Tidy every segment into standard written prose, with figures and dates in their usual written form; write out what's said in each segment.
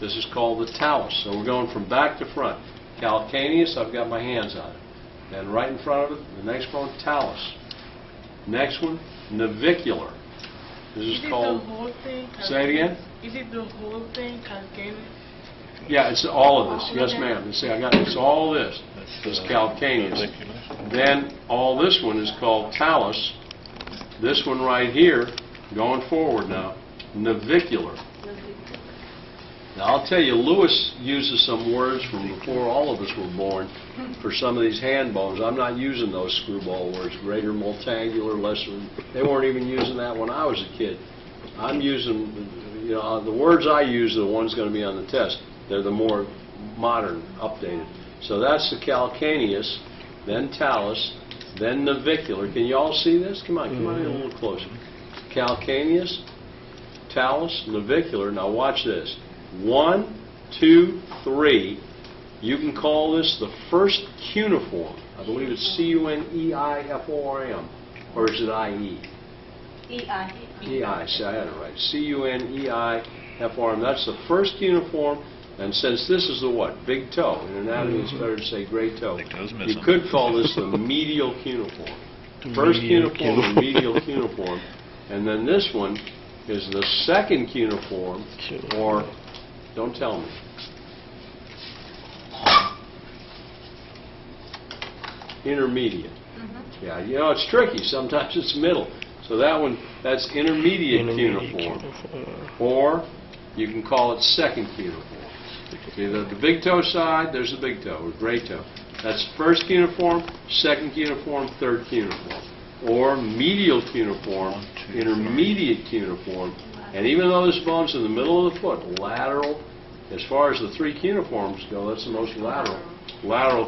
This is called the talus. So we're going from back to front. Calcaneus, I've got my hands on it. Then right in front of it, the next bone, talus. Next one, navicular. This is called. The whole thing? Say it again. Is it the whole thing, calcaneus? Yeah, it's all of this. Yes, ma'am. You see, I got it's all this. This calcaneus. Then all this one is called talus. This one right here, going forward now, navicular. Now I'll tell you, Lewis uses some words from before all of us were born for some of these hand bones. I'm not using those screwball words, greater multangular, lesser. They weren't even using that when I was a kid. I'm using, the words I use are the ones going to be on the test. They're the more modern, updated. So that's the calcaneus, then talus, then navicular. Can you all see this? Come on in a little closer. Calcaneus, talus, navicular. Now watch this. 1, 2, 3. You can call this the first cuneiform. I believe it's C-U-N-E-I-F-O-R-M. Or is it I-E? E-I. E-I. See, I had it right. C-U-N-E-I-F-O-R-M. That's the first cuneiform. And since this is the what? Big toe. In anatomy, it's better to say great toe. You could call this the medial cuneiform. First cuneiform and medial cuneiform. And then this one is the second cuneiform, or, don't tell me. Intermediate. Yeah, it's tricky. Sometimes it's middle. So that one, that's intermediate cuneiform. Or you can call it second cuneiform. See, the big toe side, there's the big toe, or great toe. That's first cuneiform, second cuneiform, third cuneiform. Or medial cuneiform, intermediate cuneiform. And even though this bone's in the middle of the foot, lateral, as far as the three cuneiforms go, that's the most lateral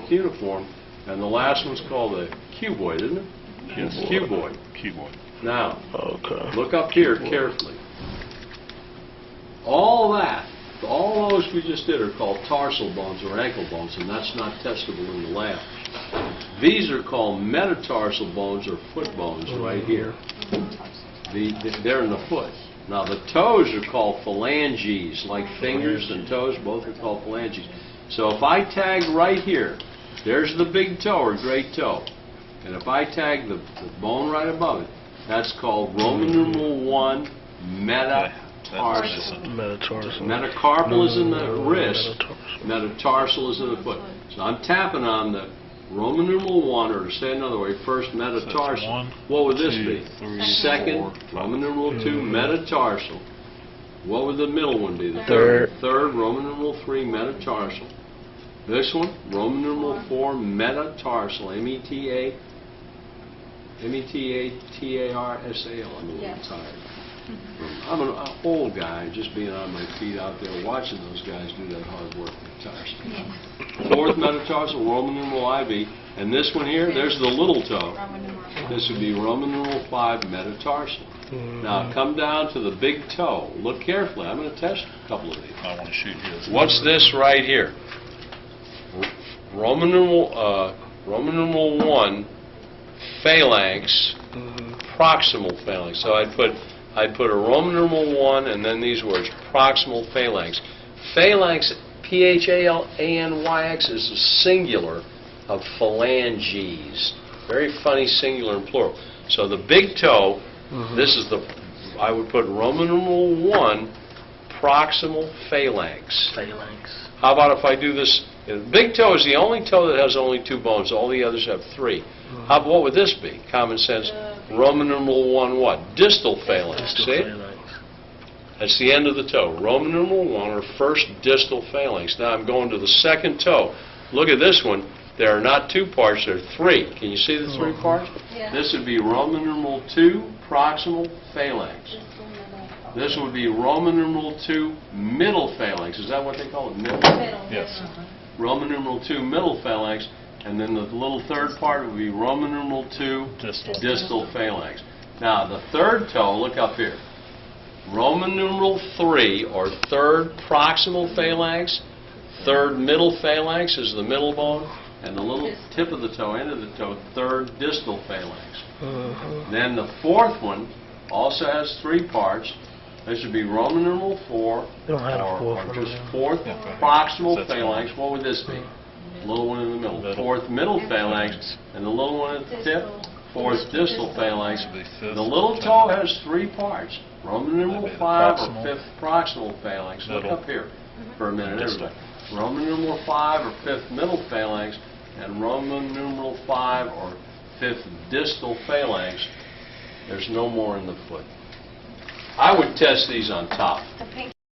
cuneiform. And the last one's called the cuboid, isn't it? Yes. Cuboid. Cuboid. Now, look up here carefully. All those we just did are called tarsal bones or ankle bones, and that's not testable in the lab. These are called metatarsal bones or foot bones right here. They're in the foot. Now the toes are called phalanges, like fingers and toes, both are called phalanges. So if I tag right here, there's the big toe or great toe. And if I tag the bone right above it, that's called Roman numeral 1 metatarsal. Metacarpal is in the wrist, metatarsal is in the foot. So I'm tapping on the Roman numeral 1, or to say it another way, first metatarsal. What would this be? Second, Roman numeral 2, metatarsal. What would the middle one be? The third. Third, Roman numeral 3, metatarsal. This one, Roman numeral 4, metatarsal, M-E-T-A-T-A-R-S-A-L. I'm a little tired. I'm an old guy, just being on my feet out there watching those guys do that hard work. Fourth metatarsal, Roman numeral IV. And this one here, there's the little toe. This would be Roman numeral 5, metatarsal. Now come down to the big toe. Look carefully. I'm going to test a couple of these. I want to shoot you. What's this right here? Roman numeral 1, phalanx, proximal phalanx. So I'd put a Roman numeral 1 and then these words, proximal phalanx. Phalanx, P-H-A-L-A-N-Y-X, is the singular of phalanges. Very funny singular and plural. So the big toe, this is I would put Roman numeral 1, proximal phalanx. How about if I do this? The big toe is the only toe that has only 2 bones. All the others have 3. What would this be? Common sense. Roman numeral 1 what? Distal phalanx. See? That's the end of the toe. Roman numeral 1 or first distal phalanx. Now I'm going to the second toe. Look at this one. There are not 2 parts, there are 3. Can you see the 3 parts? Yeah. This would be Roman numeral 2, proximal phalanx. This would be Roman numeral 2, middle phalanx. Is that what they call it? Middle? Yes. Roman numeral 2, middle phalanx. And then the little third part would be Roman numeral 2, distal phalanx. Now the third toe, look up here. Roman numeral 3, or third proximal phalanx. Third middle phalanx is the middle bone. And the little tip of the toe, end of the toe, third distal phalanx. Then the fourth one also has 3 parts. This would be Roman numeral 4, They don't have a 4 or for just them. fourth Yeah, okay. proximal That's phalanx. fine. What would this be? Little one in the middle. Middle. Fourth middle phalanx, and the little one at the tip, fourth distal phalanx. Should be fifth The little toe phalanx. has 3 parts. Roman numeral Maybe the 5 or proximal. fifth proximal phalanx. Look Middle. up here for a minute, Distal. everybody. Roman numeral 5 or fifth middle phalanx, and Roman numeral 5 or fifth distal phalanx. There's no more in the foot. I would test these on top. The pink